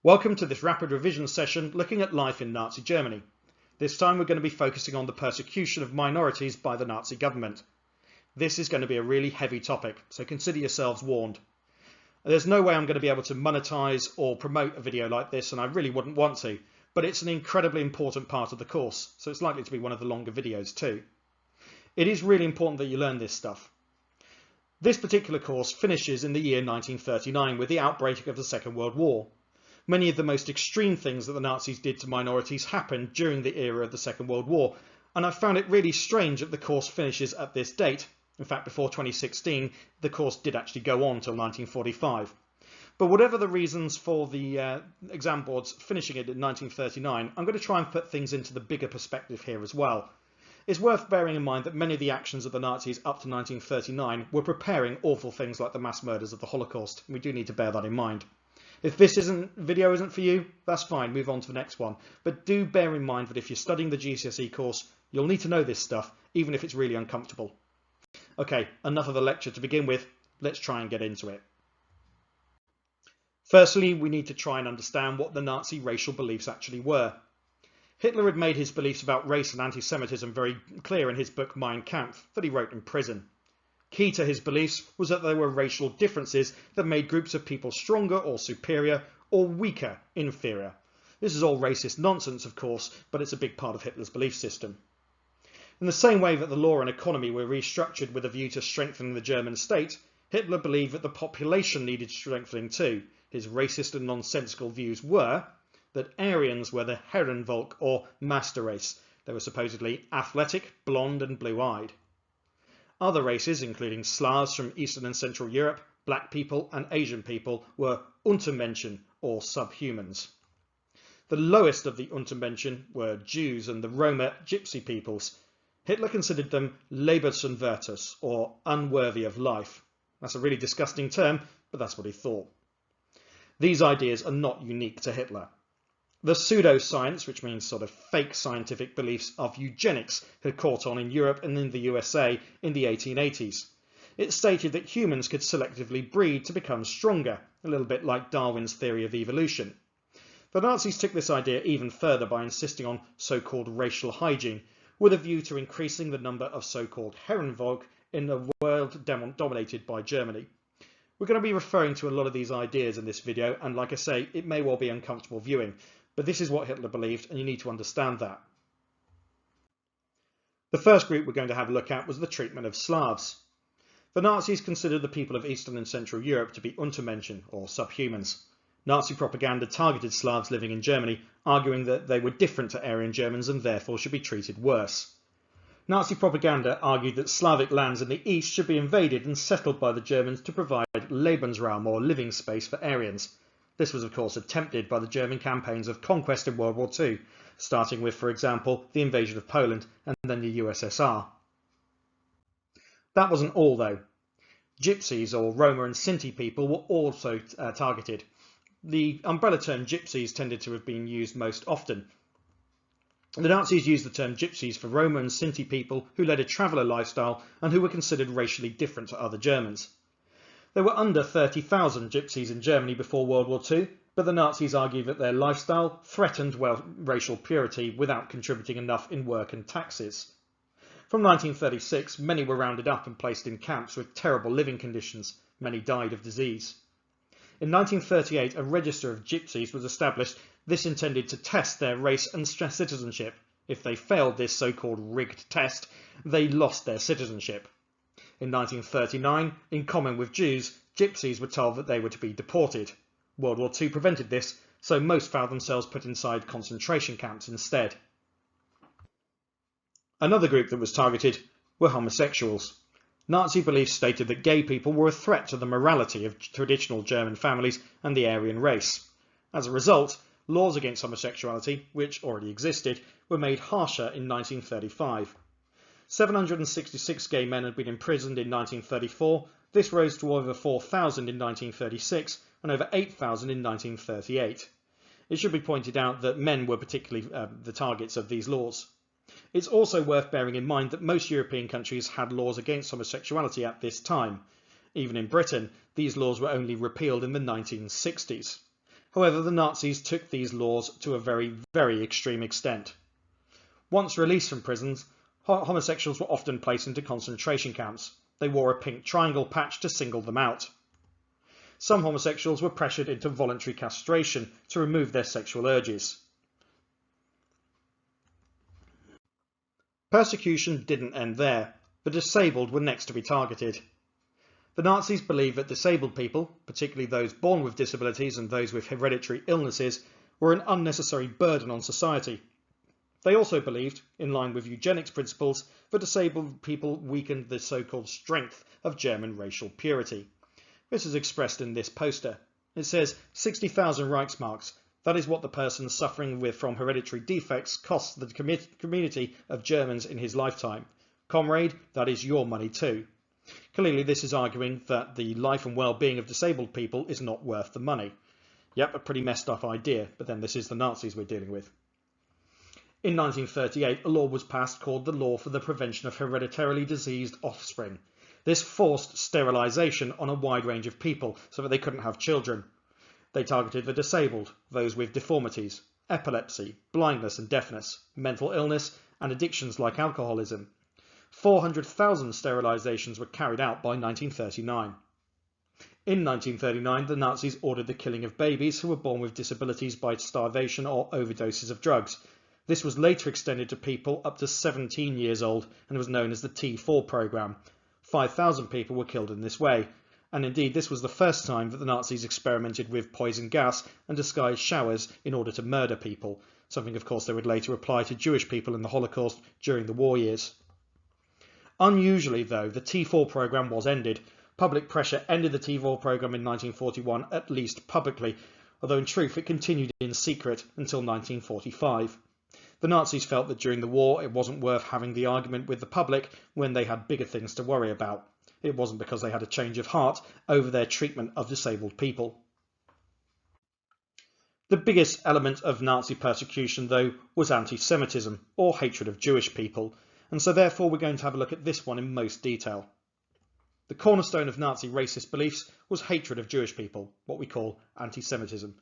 Welcome to this rapid revision session looking at life in Nazi Germany. This time we're going to be focusing on the persecution of minorities by the Nazi government. This is going to be a really heavy topic, so consider yourselves warned. There's no way I'm going to be able to monetize or promote a video like this, and I really wouldn't want to, but it's an incredibly important part of the course, so it's likely to be one of the longer videos too. It is really important that you learn this stuff. This particular course finishes in the year 1939 with the outbreak of the Second World War. Many of the most extreme things that the Nazis did to minorities happened during the era of the Second World War, and I found it really strange that the course finishes at this date. In fact, before 2016, the course did actually go on till 1945. But whatever the reasons for the exam boards finishing it in 1939, I'm going to try and put things into the bigger perspective here as well. It's worth bearing in mind that many of the actions of the Nazis up to 1939 were preparing awful things like the mass murders of the Holocaust. We do need to bear that in mind. If this video isn't for you, that's fine, move on to the next one. But do bear in mind that if you're studying the GCSE course, you'll need to know this stuff, even if it's really uncomfortable. Okay, enough of the lecture to begin with. Let's try and get into it. Firstly, we need to try and understand what the Nazi racial beliefs actually were. Hitler had made his beliefs about race and anti-Semitism very clear in his book Mein Kampf that he wrote in prison. Key to his beliefs was that there were racial differences that made groups of people stronger or superior, or weaker, inferior. This is all racist nonsense, of course, but it's a big part of Hitler's belief system. In the same way that the law and economy were restructured with a view to strengthening the German state, Hitler believed that the population needed strengthening too. His racist and nonsensical views were that Aryans were the Herrenvolk, or master race. They were supposedly athletic, blonde and blue-eyed. Other races, including Slavs from Eastern and Central Europe, black people and Asian people, were Untermenschen, or subhumans. The lowest of the Untermenschen were Jews and the Roma gypsy peoples. Hitler considered them Lebensunwertes, or unworthy of life. That's a really disgusting term, but that's what he thought. These ideas are not unique to Hitler. The pseudoscience, which means sort of fake scientific beliefs of eugenics, had caught on in Europe and in the USA in the 1880s. It stated that humans could selectively breed to become stronger, a little bit like Darwin's theory of evolution. The Nazis took this idea even further by insisting on so-called racial hygiene, with a view to increasing the number of so-called Herrenvolk in a world dominated by Germany. We're going to be referring to a lot of these ideas in this video, and like I say, it may well be uncomfortable viewing. But this is what Hitler believed, and you need to understand that. The first group we're going to have a look at was the treatment of Slavs. The Nazis considered the people of Eastern and Central Europe to be Untermenschen, or subhumans. Nazi propaganda targeted Slavs living in Germany, arguing that they were different to Aryan Germans and therefore should be treated worse. Nazi propaganda argued that Slavic lands in the east should be invaded and settled by the Germans to provide Lebensraum, or living space, for Aryans. This was of course attempted by the German campaigns of conquest in World War II, starting with, for example, the invasion of Poland and then the USSR. That wasn't all though. Gypsies, or Roma and Sinti people, were also targeted. The umbrella term gypsies tended to have been used most often. The Nazis used the term gypsies for Roma and Sinti people who led a traveller lifestyle and who were considered racially different to other Germans. There were under 30,000 gypsies in Germany before World War II, but the Nazis argued that their lifestyle threatened racial purity without contributing enough in work and taxes. From 1936, many were rounded up and placed in camps with terrible living conditions. Many died of disease. In 1938, a register of gypsies was established. This intended to test their race and citizenship. If they failed this so-called rigged test, they lost their citizenship. In 1939, in common with Jews, gypsies were told that they were to be deported. World War II prevented this, so most found themselves put inside concentration camps instead. Another group that was targeted were homosexuals. Nazi beliefs stated that gay people were a threat to the morality of traditional German families and the Aryan race. As a result, laws against homosexuality, which already existed, were made harsher in 1935. 766 gay men had been imprisoned in 1934, this rose to over 4,000 in 1936 and over 8,000 in 1938. It should be pointed out that men were particularly the targets of these laws. It's also worth bearing in mind that most European countries had laws against homosexuality at this time. Even in Britain, these laws were only repealed in the 1960s. However, the Nazis took these laws to a very, very extreme extent. Once released from prisons, homosexuals were often placed into concentration camps. They wore a pink triangle patch to single them out. Some homosexuals were pressured into voluntary castration to remove their sexual urges. Persecution didn't end there. The disabled were next to be targeted. The Nazis believed that disabled people, particularly those born with disabilities and those with hereditary illnesses, were an unnecessary burden on society. They also believed, in line with eugenics principles, that disabled people weakened the so-called strength of German racial purity. This is expressed in this poster. It says 60,000 Reichsmarks. That is what the person suffering from hereditary defects costs the community of Germans in his lifetime. Comrade, that is your money too. Clearly this is arguing that the life and well-being of disabled people is not worth the money. Yep, a pretty messed up idea, but then this is the Nazis we're dealing with. In 1938, a law was passed called the Law for the Prevention of Hereditarily Diseased Offspring. This forced sterilisation on a wide range of people so that they couldn't have children. They targeted the disabled, those with deformities, epilepsy, blindness and deafness, mental illness and addictions like alcoholism. 400,000 sterilisations were carried out by 1939. In 1939, the Nazis ordered the killing of babies who were born with disabilities by starvation or overdoses of drugs. This was later extended to people up to 17 years old and was known as the T4 programme. 5,000 people were killed in this way, and indeed this was the first time that the Nazis experimented with poison gas and disguised showers in order to murder people, something of course they would later apply to Jewish people in the Holocaust during the war years. Unusually though, the T4 programme was ended. Public pressure ended the T4 programme in 1941, at least publicly, although in truth it continued in secret until 1945. The Nazis felt that during the war it wasn't worth having the argument with the public when they had bigger things to worry about. It wasn't because they had a change of heart over their treatment of disabled people. The biggest element of Nazi persecution, though, was anti-Semitism, or hatred of Jewish people, and so therefore we're going to have a look at this one in most detail. The cornerstone of Nazi racist beliefs was hatred of Jewish people, what we call anti-Semitism.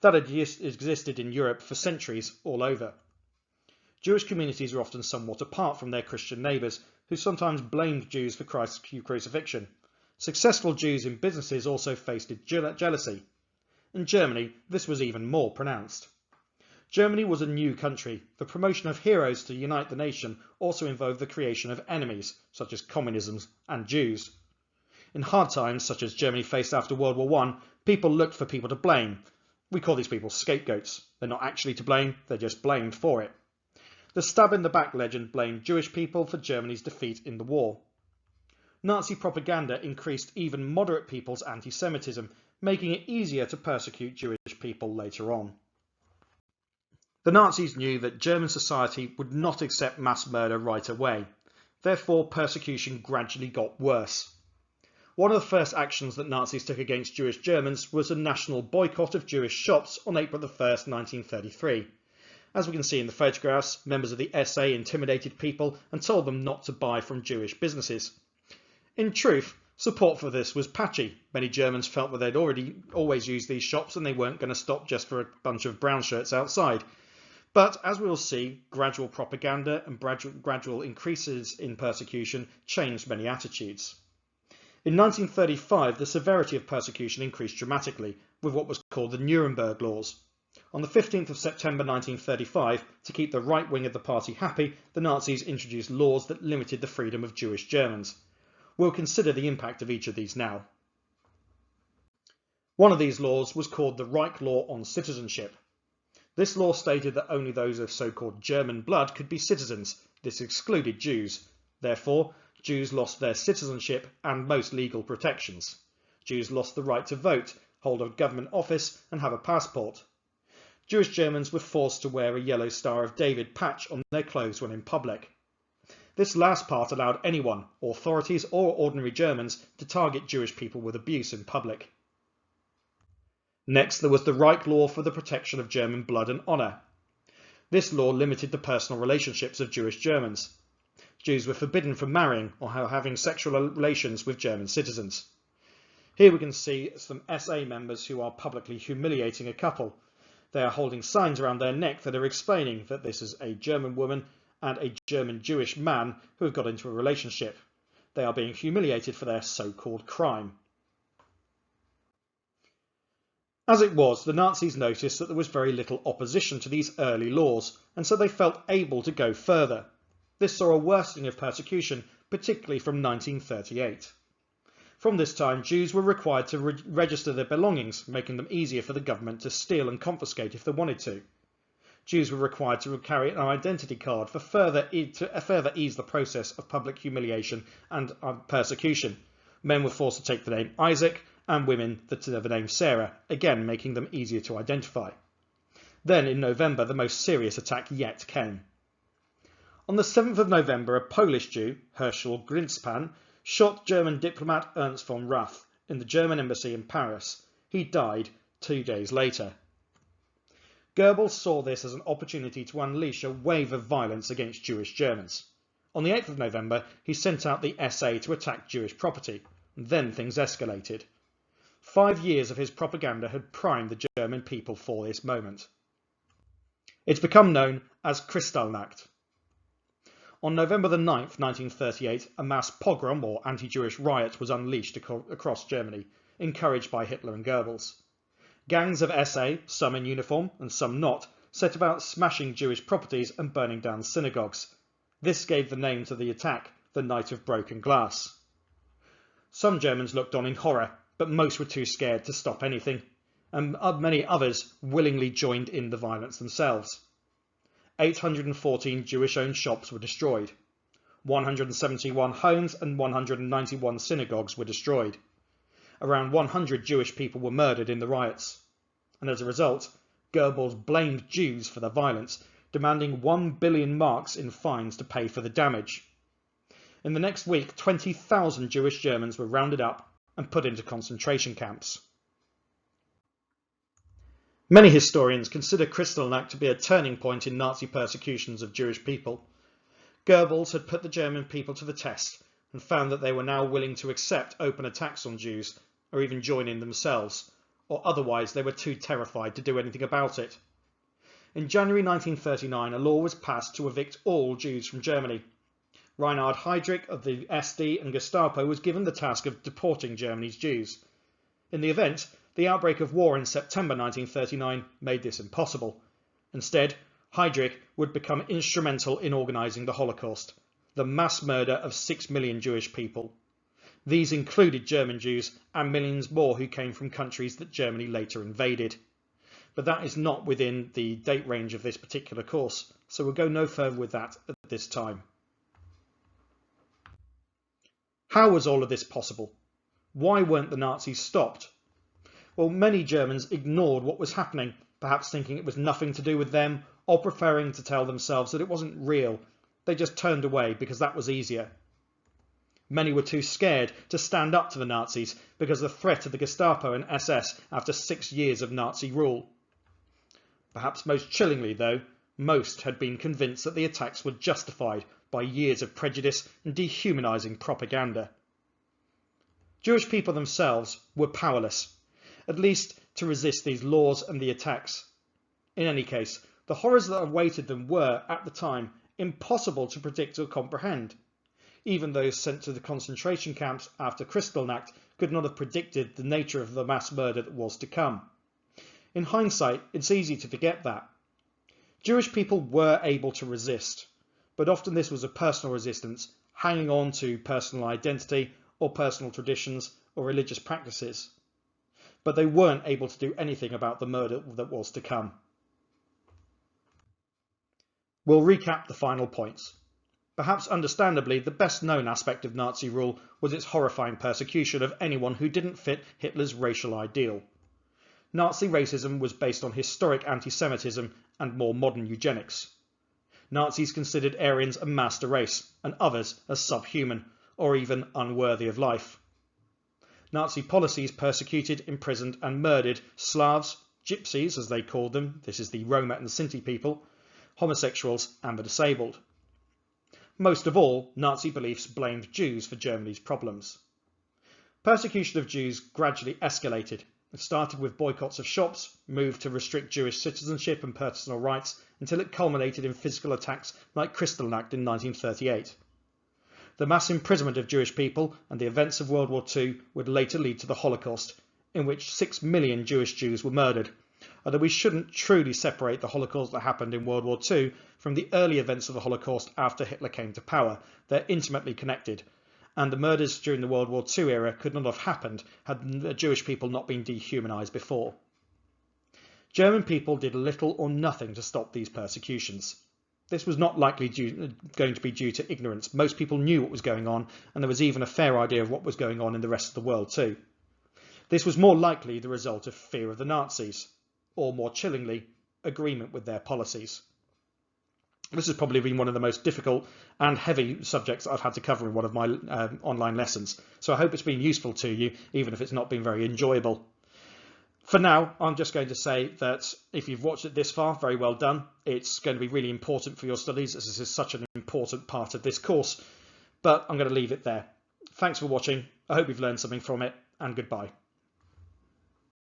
That had existed in Europe for centuries all over. Jewish communities are often somewhat apart from their Christian neighbours, who sometimes blamed Jews for Christ's crucifixion. Successful Jews in businesses also faced jealousy. In Germany, this was even more pronounced. Germany was a new country. The promotion of heroes to unite the nation also involved the creation of enemies, such as communism and Jews. In hard times, such as Germany faced after World War I, people looked for people to blame. We call these people scapegoats. They're not actually to blame, they're just blamed for it. The stab in the back legend blamed Jewish people for Germany's defeat in the war. Nazi propaganda increased even moderate people's anti-Semitism, making it easier to persecute Jewish people later on. The Nazis knew that German society would not accept mass murder right away. Therefore, persecution gradually got worse. One of the first actions that Nazis took against Jewish Germans was a national boycott of Jewish shops on April 1, 1933. As we can see in the photographs, members of the SA intimidated people and told them not to buy from Jewish businesses. In truth, support for this was patchy. Many Germans felt that they'd always used these shops and they weren't going to stop just for a bunch of brown shirts outside. But as we will see, gradual propaganda and gradual increases in persecution changed many attitudes. In 1935, the severity of persecution increased dramatically with what was called the Nuremberg laws. On the 15th of September 1935, to keep the right wing of the party happy, the Nazis introduced laws that limited the freedom of Jewish Germans. We'll consider the impact of each of these now. One of these laws was called the Reich Law on Citizenship. This law stated that only those of so-called German blood could be citizens. This excluded Jews. Therefore, Jews lost their citizenship and most legal protections. Jews lost the right to vote, hold a government office and have a passport. Jewish Germans were forced to wear a yellow Star of David patch on their clothes when in public. This last part allowed anyone, authorities or ordinary Germans, to target Jewish people with abuse in public. Next, there was the Reich Law for the protection of German blood and honour. This law limited the personal relationships of Jewish Germans. Jews were forbidden from marrying or having sexual relations with German citizens. Here we can see some SA members who are publicly humiliating a couple. They are holding signs around their neck that are explaining that this is a German woman and a German Jewish man who have got into a relationship. They are being humiliated for their so-called crime. As it was, the Nazis noticed that there was very little opposition to these early laws, and so they felt able to go further. This saw a worsening of persecution, particularly from 1938. From this time, Jews were required to register their belongings, making them easier for the government to steal and confiscate if they wanted to. Jews were required to carry an identity card to further ease the process of public humiliation and persecution. Men were forced to take the name Isaac, and women the name Sarah, again making them easier to identify. Then in November, the most serious attack yet came. On the 7th of November, a Polish Jew, Herschel Greenspan, shot German diplomat Ernst von Rath in the German embassy in Paris. He died 2 days later. Goebbels saw this as an opportunity to unleash a wave of violence against Jewish Germans. On the 8th of November, he sent out the SA to attack Jewish property. Then things escalated. 5 years of his propaganda had primed the German people for this moment. It's become known as Kristallnacht. On November the 9th, 1938, a mass pogrom or anti-Jewish riot was unleashed across Germany, encouraged by Hitler and Goebbels. Gangs of SA, some in uniform and some not, set about smashing Jewish properties and burning down synagogues. This gave the name to the attack, the Night of Broken Glass. Some Germans looked on in horror, but most were too scared to stop anything, and many others willingly joined in the violence themselves. 814 Jewish-owned shops were destroyed. 171 homes and 191 synagogues were destroyed. Around 100 Jewish people were murdered in the riots. And as a result, Goebbels blamed Jews for the violence, demanding 1 billion marks in fines to pay for the damage. In the next week, 20,000 Jewish Germans were rounded up and put into concentration camps. Many historians consider Kristallnacht to be a turning point in Nazi persecutions of Jewish people. Goebbels had put the German people to the test and found that they were now willing to accept open attacks on Jews or even join in themselves, or otherwise they were too terrified to do anything about it. In January 1939, a law was passed to evict all Jews from Germany. Reinhard Heydrich of the SD and Gestapo was given the task of deporting Germany's Jews. In the event, the outbreak of war in September 1939 made this impossible. Instead, Heydrich would become instrumental in organising the Holocaust, the mass murder of 6 million Jewish people. These included German Jews and millions more who came from countries that Germany later invaded. But that is not within the date range of this particular course, so we'll go no further with that at this time. How was all of this possible? Why weren't the Nazis stopped? Well, many Germans ignored what was happening, perhaps thinking it was nothing to do with them, or preferring to tell themselves that it wasn't real. They just turned away because that was easier. Many were too scared to stand up to the Nazis because of the threat of the Gestapo and SS after 6 years of Nazi rule. Perhaps most chillingly, though, most had been convinced that the attacks were justified by years of prejudice and dehumanising propaganda. Jewish people themselves were powerless, at least to resist these laws and the attacks. In any case, the horrors that awaited them were, at the time, impossible to predict or comprehend. Even those sent to the concentration camps after Kristallnacht could not have predicted the nature of the mass murder that was to come. In hindsight, it's easy to forget that. Jewish people were able to resist, but often this was a personal resistance, hanging on to personal identity or personal traditions or religious practices. But they weren't able to do anything about the murder that was to come. We'll recap the final points. Perhaps understandably, the best known aspect of Nazi rule was its horrifying persecution of anyone who didn't fit Hitler's racial ideal. Nazi racism was based on historic anti-Semitism and more modern eugenics. Nazis considered Aryans a master race and others as subhuman or even unworthy of life. Nazi policies persecuted, imprisoned and murdered Slavs, gypsies as they called them, this is the Roma and Sinti people, homosexuals and the disabled. Most of all, Nazi beliefs blamed Jews for Germany's problems. Persecution of Jews gradually escalated. It started with boycotts of shops, moved to restrict Jewish citizenship and personal rights, until it culminated in physical attacks like Kristallnacht in 1938. The mass imprisonment of Jewish people and the events of World War II would later lead to the Holocaust, in which 6 million Jewish Jews were murdered. Although we shouldn't truly separate the Holocaust that happened in World War II from the early events of the Holocaust after Hitler came to power. They're intimately connected, and the murders during the World War II era could not have happened had the Jewish people not been dehumanised before. German people did little or nothing to stop these persecutions. This was not likely going to be due to ignorance. Most people knew what was going on, and there was even a fair idea of what was going on in the rest of the world too. This was more likely the result of fear of the Nazis, or more chillingly, agreement with their policies. This has probably been one of the most difficult and heavy subjects I've had to cover in one of my online lessons, so I hope it's been useful to you, even if it's not been very enjoyable. For now, I'm just going to say that if you've watched it this far, very well done. It's going to be really important for your studies, as this is such an important part of this course, but I'm going to leave it there. Thanks for watching. I hope you've learned something from it, and goodbye.